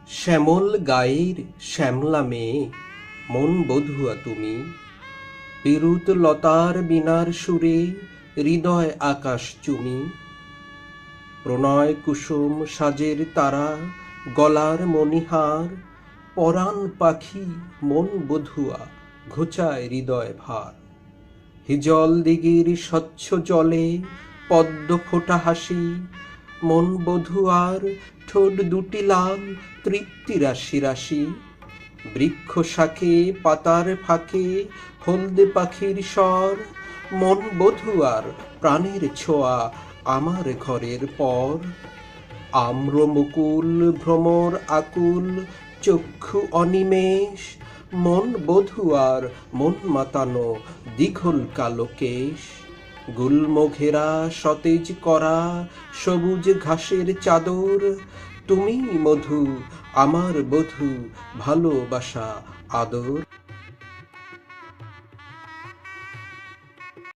শ্যামল গায়ের শ্যামলা মেয়ে, মন বধুয়া তুমি। বিরুত লতার বীণার সুরে হৃদয় আকাশ চুমি। প্রণয় কুসুম সাজের তারা, গলার মণিহার। পরাণ পাখি মন বধুয়া, ঘোচায় হৃদয় ভার। হিজল দিঘির স্বচ্ছ জলে পদ্ম ফোটা হাসি। মন বধুয়ার ঠোঁট দুটি লাল, তৃপ্তি রাশি রাশি। বৃক্ষ শাখে পাতার ফাঁকে হলদে পাখির স্বর। মন বধুয়ার প্রাণের ছোঁয়া, আমার ঘরের পর। আম্র মুকুল ভ্রমর আকুল, চক্ষু অনিমেষ। মন বধুয়ার মন মাতানো, দীঘল কালো কেশ। গুল্ম ঘেরা সতেজ করা সবুজ ঘাসের চাদর। তুমি মধু, আমার বধূ, ভালোবাসা আদর।